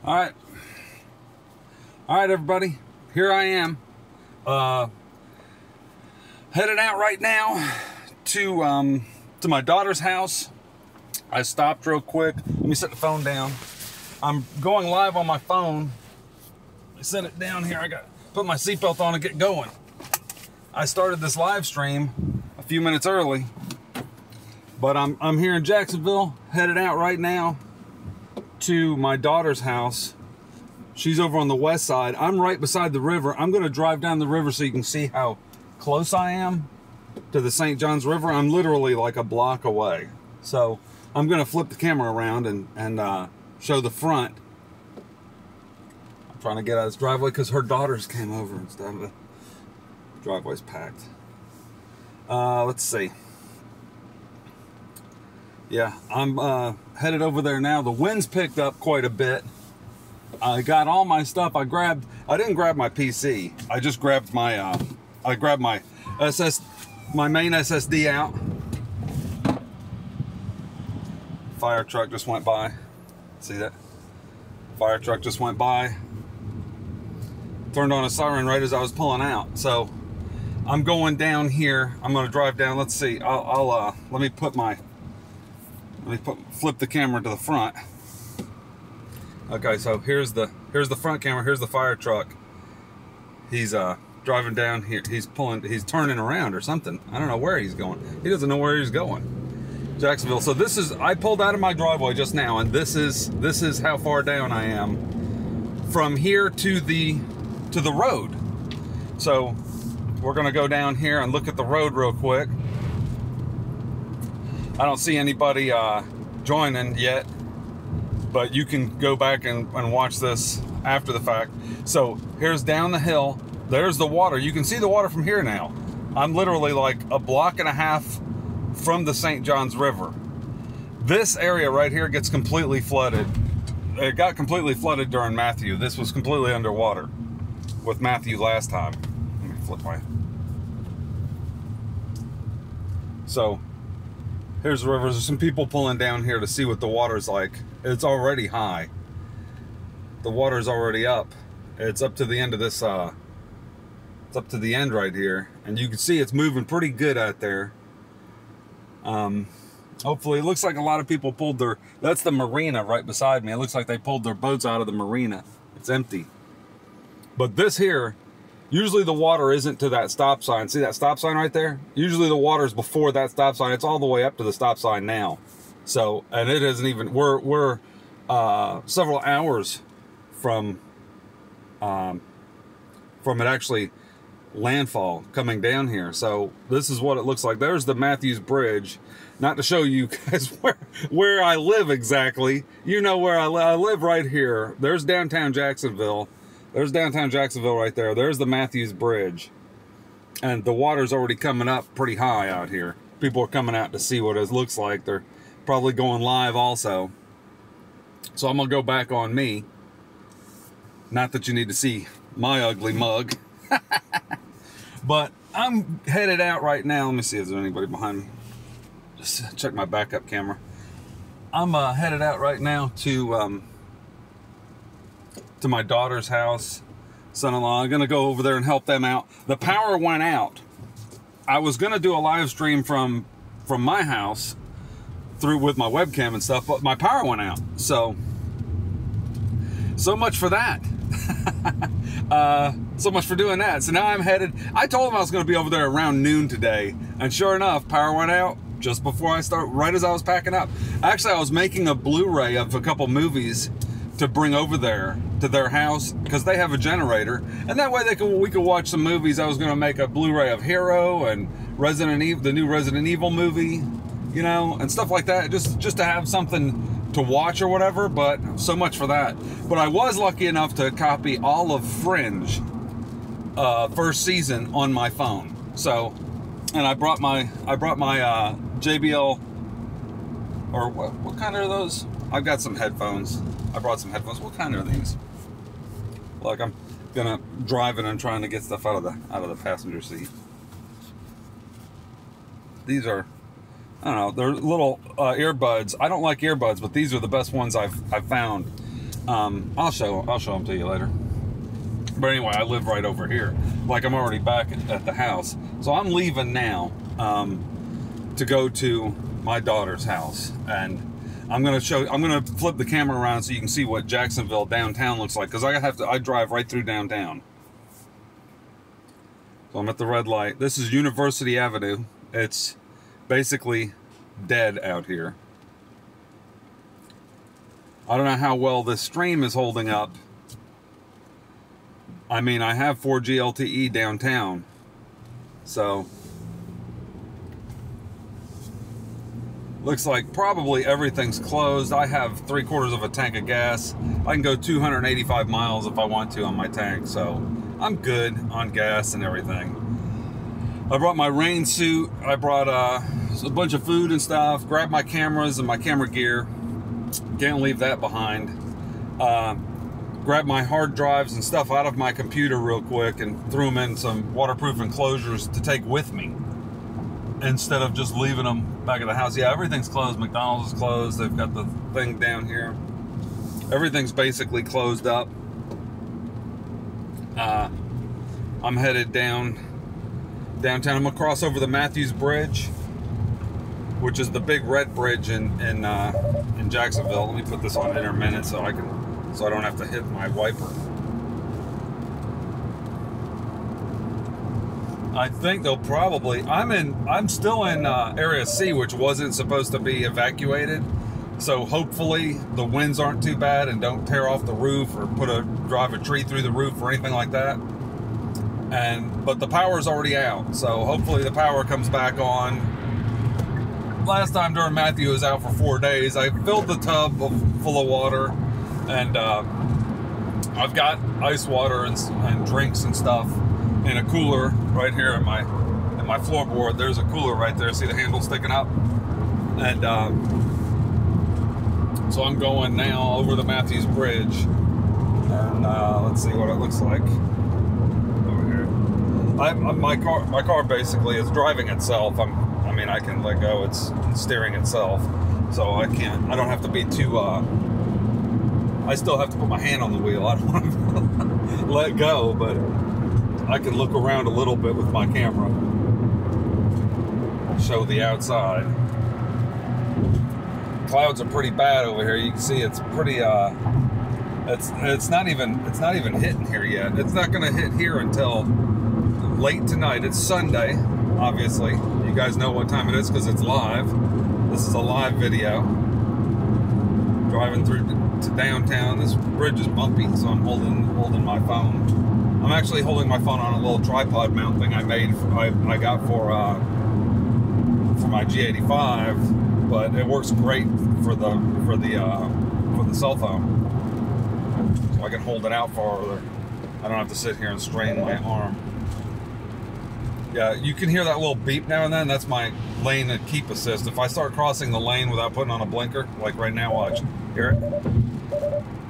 All right, everybody. Here I am, headed out right now to my daughter's house. I stopped real quick. Let me set the phone down. I'm going live on my phone. I set it down here. I got to put my seatbelt on and get going. I started this live stream a few minutes early, but I'm here in Jacksonville, headed out right now to my daughter's house. She's over on the west side. I'm right beside the river. I'm going to drive down the river so you can see how close I am to the St. Johns River. I'm literally like a block away. So I'm going to flip the camera around and show the front. I'm trying to get out of this driveway because her daughters came over and stuff. The driveway's packed. Let's see. Yeah, I'm headed over there now. The wind's picked up quite a bit. I got all my stuff. I didn't grab my PC. I just grabbed my my main SSD out. Fire truck just went by. See that? Fire truck just went by. Turned on a siren right as I was pulling out. So I'm going down here. I'm going to drive down. Let's see. Let me flip the camera to the front. Okay, so here's the front camera. Here's the fire truck. He's driving down here. He's turning around or something. I don't know where he's going. He doesn't know where he's going. Jacksonville. So I pulled out of my driveway just now, and this is how far down I am from here to the road. So we're gonna go down here and look at the road real quick. I don't see anybody joining yet, but you can go back and watch this after the fact. So here's down the hill. There's the water. You can see the water from here now. I'm literally like a block and a half from the St. Johns River. This area right here gets completely flooded. It got completely flooded during Matthew. This was completely underwater with Matthew last time. Let me flip my... So here's the river. There's some people pulling down here to see what the water's like. It's already high. The water's already up. It's up to the end of this, it's up to the end right here. And you can see it's moving pretty good out there. Hopefully, it looks like a lot of people pulled that's the marina right beside me. It looks like they pulled their boats out of the marina. It's empty. But this here, usually the water isn't to that stop sign. See that stop sign right there? Usually the water's before that stop sign. It's all the way up to the stop sign now. So, and it isn't even, we're several hours from it actually landfall coming down here. So this is what it looks like. There's the Matthews Bridge. Not to show you guys where I live exactly. You know where I live. I live right here. There's downtown Jacksonville. There's downtown Jacksonville right there. There's the Matthews Bridge. And the water's already coming up pretty high out here. People are coming out to see what it looks like. They're probably going live also. So I'm going to go back on me. Not that you need to see my ugly mug. But I'm headed out right now. Let me see if there's anybody behind me. Just check my backup camera. I'm headed out right now to my daughter's house, son-in-law. I'm gonna go over there and help them out. The power went out. I was gonna do a live stream from my house through with my webcam and stuff, but my power went out. So much for that. So much for doing that. So now I'm headed. I told them I was gonna be over there around noon today, and sure enough, power went out just before right as I was packing up. Actually, I was making a Blu-ray of a couple movies to bring over there to their house because they have a generator, and that way we could watch some movies. I was going to make a Blu-ray of Hero and Resident Evil, the new Resident Evil movie, you know, and stuff like that, just to have something to watch or whatever. But so much for that. But I was lucky enough to copy all of Fringe first season on my phone. So, and I brought my JBL, or what kind are those? I've got some headphones. I brought some headphones. What kind are these? Like, I'm gonna drive it and trying to get stuff out of the passenger seat. These are, I don't know, they're little earbuds. I don't like earbuds, but these are the best ones I've found. I'll show them to you later. But anyway, I live right over here. Like, I'm already back at the house. So I'm leaving now to go to my daughter's house. And I'm gonna flip the camera around so you can see what Jacksonville downtown looks like, because I drive right through downtown. So I'm at the red light. This is University Avenue. It's basically dead out here. I don't know how well this stream is holding up. I mean, I have 4G LTE downtown, so looks like probably everything's closed. I have 3/4 of a tank of gas. I can go 285 miles if I want to on my tank, so I'm good on gas and everything. I brought my rain suit. I brought a bunch of food and stuff. Grabbed my cameras and my camera gear. Can't leave that behind. Grabbed my hard drives and stuff out of my computer real quick and threw them in some waterproof enclosures to take with me, instead of just leaving them back at the house. Yeah, everything's closed. McDonald's is closed. They've got the thing down here. Everything's basically closed up. I'm headed downtown. I'm gonna cross over the Matthews Bridge, which is the big red bridge in Jacksonville. Let me put this on intermittent so I don't have to hit my wiper. I think they'll probably, I'm still in Area C, which wasn't supposed to be evacuated. So hopefully the winds aren't too bad and don't tear off the roof or drive a tree through the roof or anything like that. But the power's already out, so hopefully the power comes back on. Last time during Matthew, it was out for 4 days. I filled the tub full of water, and I've got ice water and drinks and stuff in a cooler right here in my floorboard. There's a cooler right there. See the handle sticking up? And so I'm going now over the Matthews Bridge, and let's see what it looks like over here. My car basically is driving itself. I mean, I can let go. It's steering itself, so I don't have to be too. I still have to put my hand on the wheel. I don't want to let go, but I can look around a little bit with my camera, show the outside. Clouds are pretty bad over here. You can see it's pretty. It's not even hitting here yet. It's not going to hit here until late tonight. It's Sunday, obviously. You guys know what time it is because it's live. This is a live video. Driving through to downtown. This bridge is bumpy, so I'm holding my phone. I'm actually holding my phone on a little tripod mount thing I got for my G85, but it works great for the cell phone. So I can hold it out farther. I don't have to sit here and strain my arm. Yeah, you can hear that little beep now and then. That's my lane and keep assist. If I start crossing the lane without putting on a blinker, like right now, watch. Hear it?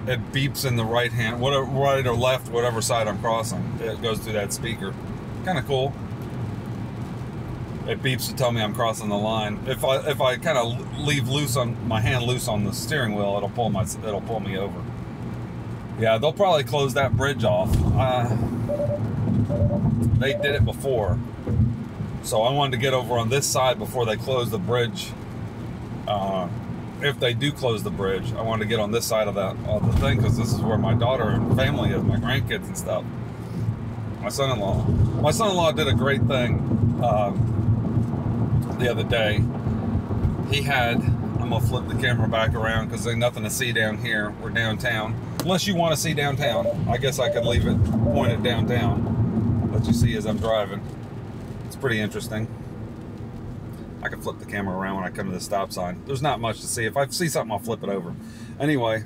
It beeps in the right hand, whatever, right or left, whatever side I'm crossing. It goes through that speaker. Kind of cool. It beeps to tell me I'm crossing the line. If I kind of leave my hand loose on the steering wheel, it'll pull me over. Yeah, they'll probably close that bridge off. They did it before, so I wanted to get over on this side before they close the bridge. If they do close the bridge, I wanted to get on this side of the thing, because this is where my daughter and family is, my grandkids and stuff. My son-in-law did a great thing the other day. I'm gonna flip the camera back around because there's nothing to see down here. We're downtown. Unless you want to see downtown, I guess I could leave it pointed downtown. Let you see as I'm driving. It's pretty interesting. I can flip the camera around when I come to the stop sign. There's not much to see. If I see something, I'll flip it over. Anyway,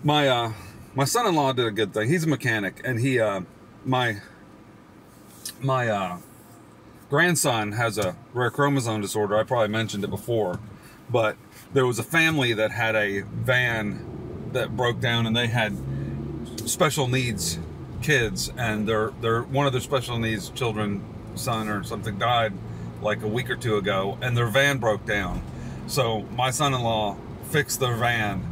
my son-in-law did a good thing. He's a mechanic, and my grandson has a rare chromosome disorder. I probably mentioned it before, but there was a family that had a van that broke down, and they had special needs kids, and one of their special needs children, son or something, died like a week or two ago, and their van broke down. So my son-in-law fixed their van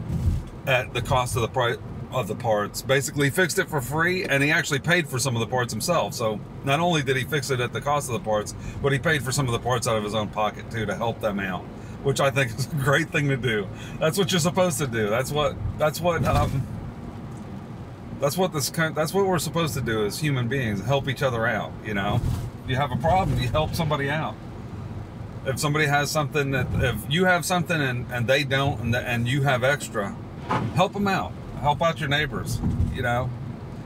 at the cost of the price of the parts. Basically fixed it for free, and he actually paid for some of the parts himself. So not only did he fix it at the cost of the parts, but he paid for some of the parts out of his own pocket too, to help them out, which I think is a great thing to do. That's what you're supposed to do. That's what we're supposed to do as human beings, help each other out. You know, if you have a problem, you help somebody out. If somebody has something, if you have something and they don't, and you have extra, help them out. Help out your neighbors, you know,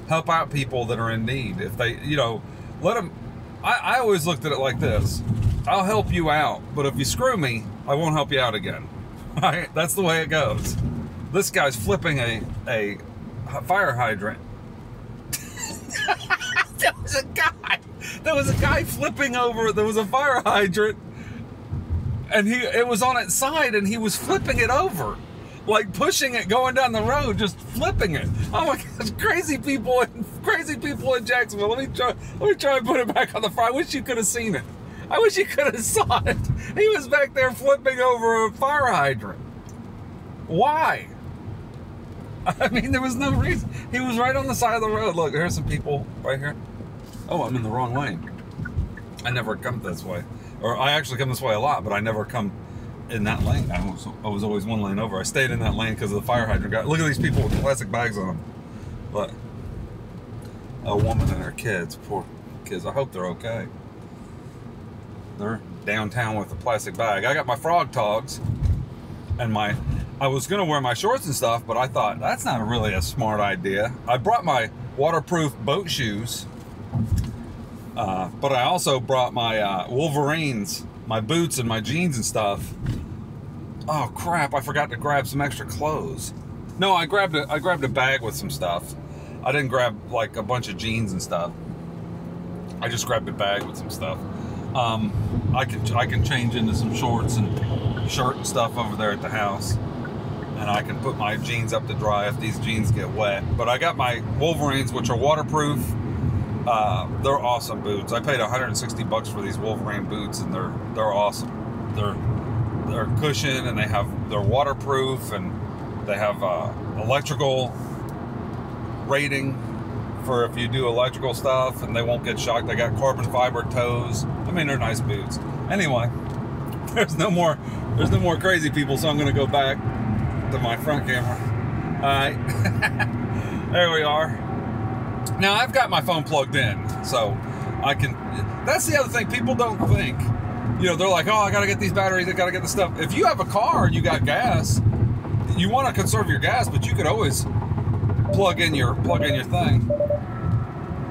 help out people that are in need. If they, you know, let them, I always looked at it like this: I'll help you out, but if you screw me, I won't help you out again. Right? That's the way it goes. This guy's flipping a fire hydrant. There was a guy flipping over. There was a fire hydrant, and it was on its side, and he was flipping it over, like pushing it, going down the road, just flipping it. Oh my gosh, crazy people in Jacksonville. Let me try and put it back on the fire. I wish you could have seen it. I wish you could have saw it. He was back there flipping over a fire hydrant. Why? I mean, there was no reason. He was right on the side of the road. Look, there's some people right here. Oh, I'm in the wrong lane. I never come this way. Or I actually come this way a lot, but I never come in that lane. I was always one lane over. I stayed in that lane because of the fire hydrant guy. Look at these people with plastic bags on them. But a woman and her kids, poor kids. I hope they're okay. They're downtown with a plastic bag. I got my frog togs, and I was gonna wear my shorts and stuff, but I thought that's not really a smart idea. I brought my waterproof boat shoes, but I also brought my Wolverines, my boots and my jeans and stuff. Oh crap, I forgot to grab some extra clothes. No, I grabbed a bag with some stuff. I didn't grab like a bunch of jeans and stuff. I just grabbed a bag with some stuff. I can change into some shorts and shirt and stuff over there at the house, and I can put my jeans up to dry if these jeans get wet. But I got my Wolverines, which are waterproof. They're awesome boots. I paid $160 for these Wolverine boots, and they're awesome. They're cushion, and they're waterproof, and they have electrical rating for if you do electrical stuff, and they won't get shocked. They got carbon fiber toes. I mean, they're nice boots. Anyway, there's no more crazy people, so I'm gonna go back to my front camera. All right, there we are. Now I've got my phone plugged in, so I can. That's the other thing people don't think. You know, they're like, oh, I gotta get these batteries, I gotta get the stuff. If you have a car and you got gas, you want to conserve your gas, but you could always plug in your thing.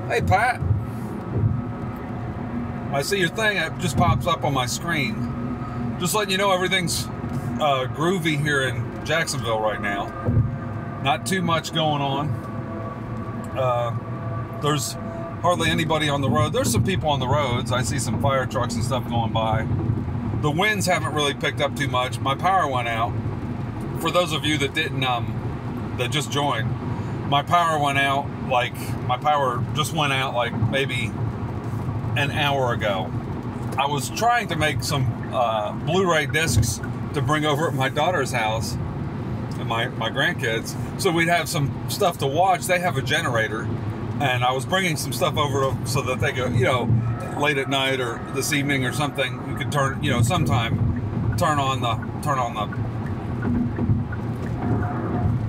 Hey Pat, I see your thing. It just pops up on my screen. Just letting you know everything's groovy here in Jacksonville right now. Not too much going on. There's hardly anybody on the road. There's some people on the roads. I see some fire trucks and stuff going by. The winds haven't really picked up too much. My power went out. For those of you that didn't, that just joined, my power went out. My power just went out like maybe an hour ago. I was trying to make some Blu-ray discs to bring over at my daughter's house and my grandkids, so we'd have some stuff to watch. They have a generator, and I was bringing some stuff over so that they could, you know, late at night or this evening or something, you could turn, you know, sometime turn on the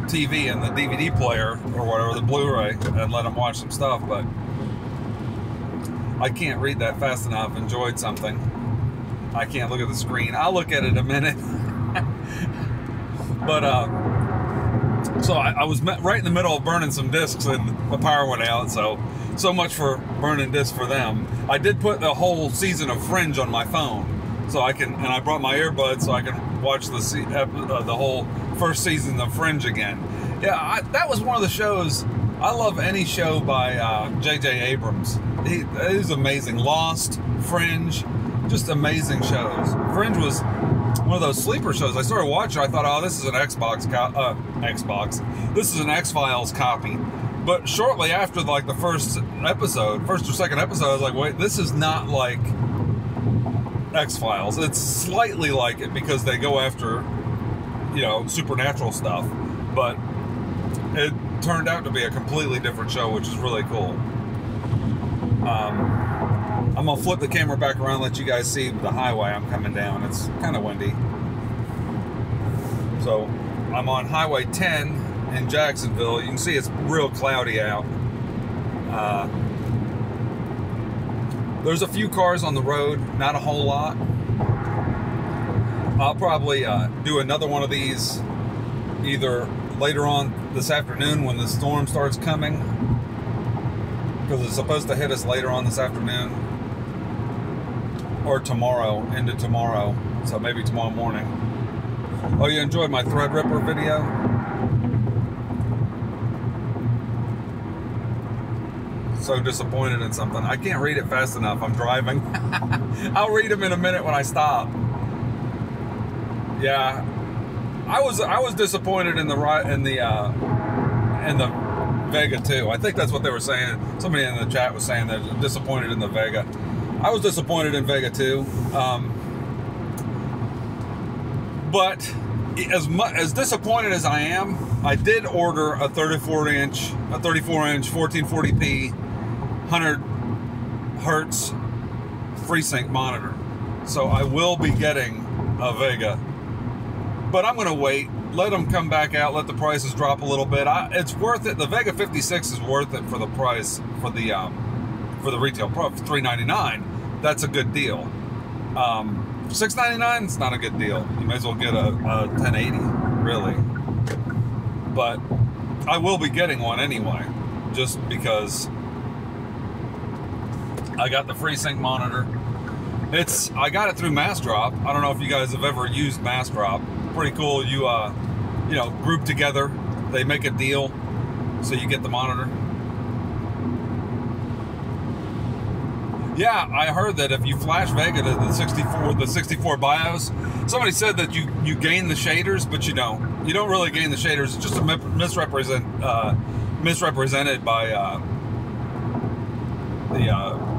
TV and the DVD player or whatever, the Blu-ray, and let them watch some stuff. But I can't read that fast enough. Enjoyed something. I can't look at the screen. I'll look at it in a minute. But so I was right in the middle of burning some discs, and the power went out. So much for burning discs for them. I did put the whole season of Fringe on my phone, so I can, and I brought my earbuds so I can watch the whole first season of Fringe again. Yeah, that was one of the shows. I love any show by J.J. Abrams. He's amazing. Lost, Fringe, just amazing shows. Fringe was one of those sleeper shows. I started watching. I thought, oh, this is an Xbox. This is an X-Files copy. But shortly after, like the first or second episode, I was like, wait, this is not like X-Files. It's slightly like it because they go after, you know, supernatural stuff. But it turned out to be a completely different show, which is really cool. I'm gonna flip the camera back around and let you guys see the highway I'm coming down. It's kind of windy. So I'm on Highway 10 in Jacksonville. You can see it's real cloudy out. There's a few cars on the road, not a whole lot. I'll probably do another one of these either later on this afternoon when the storm starts coming, because it's supposed to hit us later on this afternoon, or tomorrow, into tomorrow, so maybe tomorrow morning. Oh, you enjoyed my Threadripper video? So disappointed in something. I can't read it fast enough. I'm driving. I'll read them in a minute when I stop. Yeah, I was disappointed in the Vega too. I think that's what they were saying. Somebody in the chat was saying they're disappointed in the Vega. I was disappointed in Vega too. But as disappointed as I am, I did order a 34-inch 1440p 100 hertz FreeSync monitor. So I will be getting a Vega. But I'm going to wait, let them come back out, let the prices drop a little bit. It's worth it. The Vega 56 is worth it for the price, for the retail pro, for $399. That's a good deal. $699, it's not a good deal. You may as well get a 1080, really. But I will be getting one anyway, just because I got the FreeSync monitor. I got it through MassDrop. I don't know if you guys have ever used MassDrop. Pretty cool. You know, group together. They make a deal, so you get the monitor. Yeah, I heard that if you flash Vega to the 64 BIOS, somebody said that you gain the shaders, but you don't. You don't really gain the shaders. It's just misrepresented by the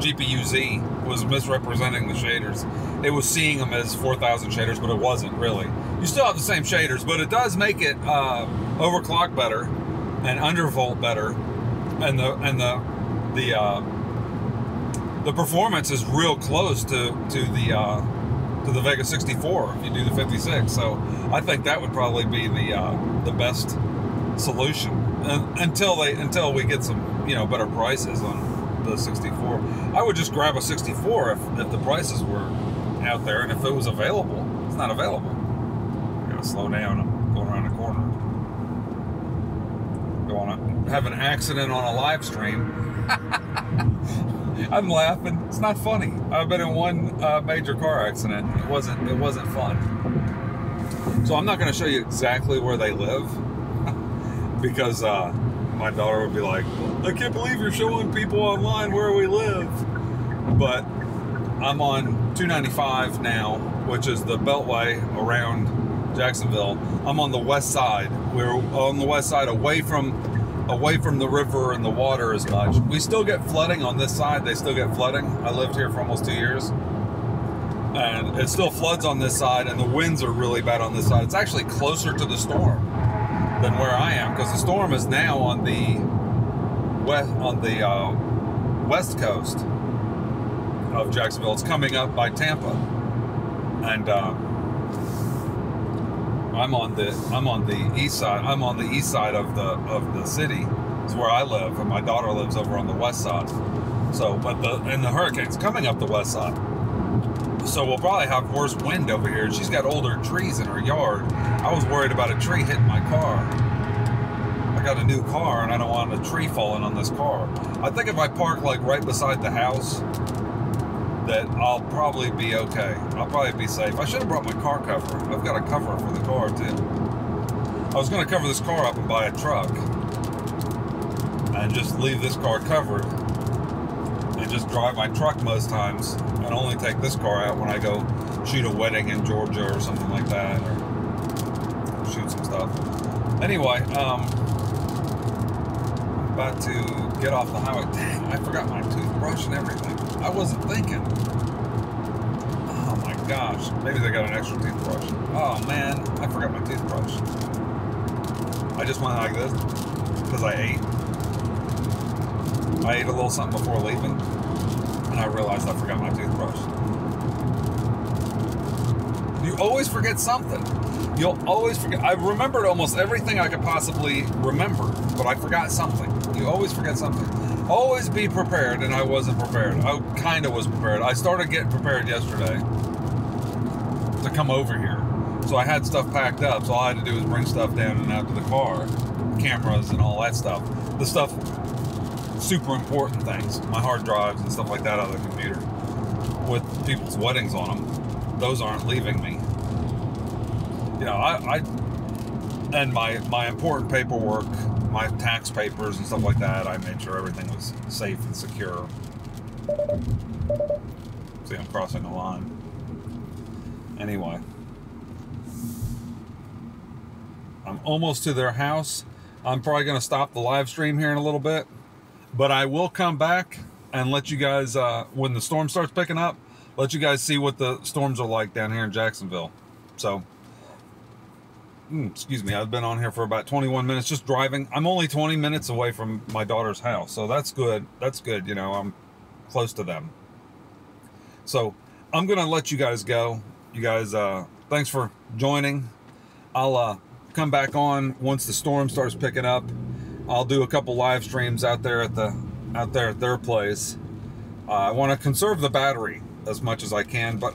GPU-Z was misrepresenting the shaders. It was seeing them as 4,000 shaders, but it wasn't really. You still have the same shaders, but it does make it overclock better and undervolt better, and the performance is real close to the Vega 64 if you do the 56. So I think that would probably be the best solution until we get some better prices on the 64. I would just grab a 64 if the prices were out there, and if it was available. It's not available. I gotta slow down. I'm going around the corner. Don't want to have an accident on a live stream. I'm laughing. It's not funny. I've been in one major car accident. It wasn't fun. So I'm not going to show you exactly where they live because my daughter would be like, I can't believe you're showing people online where we live. But I'm on 295 now, which is the beltway around Jacksonville. I'm on the west side. We're on the west side, away from the river and the water as much. We still get flooding on this side. They still get flooding. I lived here for almost 2 years. And it still floods on this side, and the winds are really bad on this side. It's actually closer to the storm than where I am, because the storm is now on the west coast of Jacksonville. It's coming up by Tampa. And I'm on the east side. I'm on the east side of the city. It's where I live, and my daughter lives over on the west side. So, but the hurricane's coming up the west side. So we'll probably have worse wind over here. She's got older trees in her yard. I was worried about a tree hitting my car. I got a new car, and I don't want a tree falling on this car. I think if I park like right beside the house, that I'll probably be okay. I'll probably be safe. I should have brought my car cover. I've got a cover for the car too. I was going to cover this car up and buy a truck and just leave this car covered and just drive my truck most times and only take this car out when I go shoot a wedding in Georgia or something like that, or shoot some stuff. Anyway, I'm about to get off the highway. Dang, I forgot my toothbrush and everything. I wasn't thinking. Oh my gosh. Maybe they got an extra toothbrush. Oh man, I forgot my toothbrush. I just went like this. because I ate a little something before leaving, and I realized I forgot my toothbrush. You always forget something. You'll always forget. I remembered almost everything I could possibly remember, but I forgot something. You always forget something. Always be prepared, and I wasn't prepared. I kind of was prepared. I started getting prepared yesterday to come over here. So I had stuff packed up, so all I had to do was bring stuff down and out to the car. Cameras and all that stuff. The stuff, super important things. My hard drives and stuff like that out of the computer. With people's weddings on them. Those aren't leaving me. You know, and my important paperwork, my tax papers and stuff like that, I made sure everything was safe and secure. See, I'm crossing a line. Anyway. I'm almost to their house. I'm probably going to stop the live stream here in a little bit. But I will come back and let you guys, when the storm starts picking up, let you guys see what the storms are like down here in Jacksonville. So, excuse me, I've been on here for about 21 minutes just driving. I'm only 20 minutes away from my daughter's house, so that's good. That's good, you know, I'm close to them. So, I'm going to let you guys go. You guys, thanks for joining. I'll come back on once the storm starts picking up. I'll do a couple live streams out there at their place. I want to conserve the battery as much as I can, but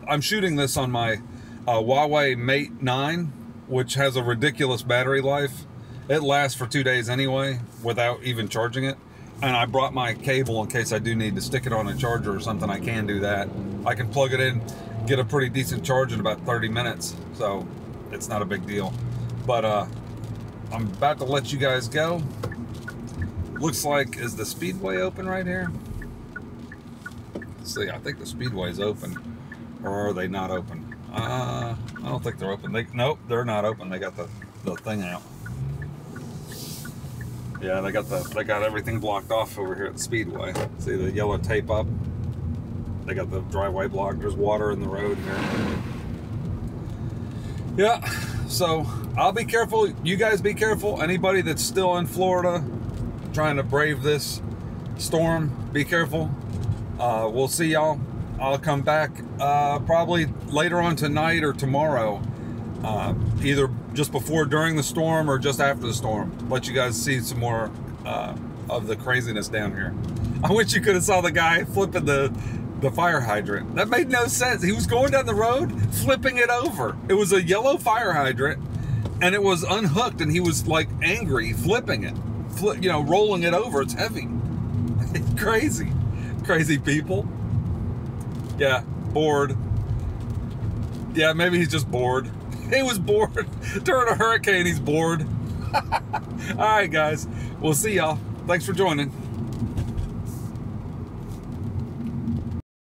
I'm shooting this on my Huawei Mate 9, which has a ridiculous battery life. It lasts for 2 days anyway without even charging it. And I brought my cable in case I do need to stick it on a charger or something. I can do that. I can plug it in, get a pretty decent charge in about 30 minutes. So it's not a big deal. But I'm about to let you guys go. Looks like, is the speedway open right here? Let's see, I think the speedway is open. Or are they not open? I don't think they're open. Nope, they're not open. They got the thing out. Yeah, they got everything blocked off over here at the speedway. See the yellow tape up? They got the driveway blocked. There's water in the road here. Yeah, so I'll be careful. You guys be careful. Anybody that's still in Florida trying to brave this storm, be careful. We'll see y'all. I'll come back probably later on tonight or tomorrow, either just before, during the storm, or just after the storm. Let you guys see some more of the craziness down here. I wish you could have saw the guy flipping the fire hydrant. That made no sense. He was going down the road, flipping it over. It was a yellow fire hydrant, and it was unhooked, and he was like angry, flipping it, you know, rolling it over. It's heavy. Crazy people. Yeah, bored. Yeah, maybe he's just bored. He was bored. During a hurricane, he's bored. All right, guys. We'll see y'all. Thanks for joining.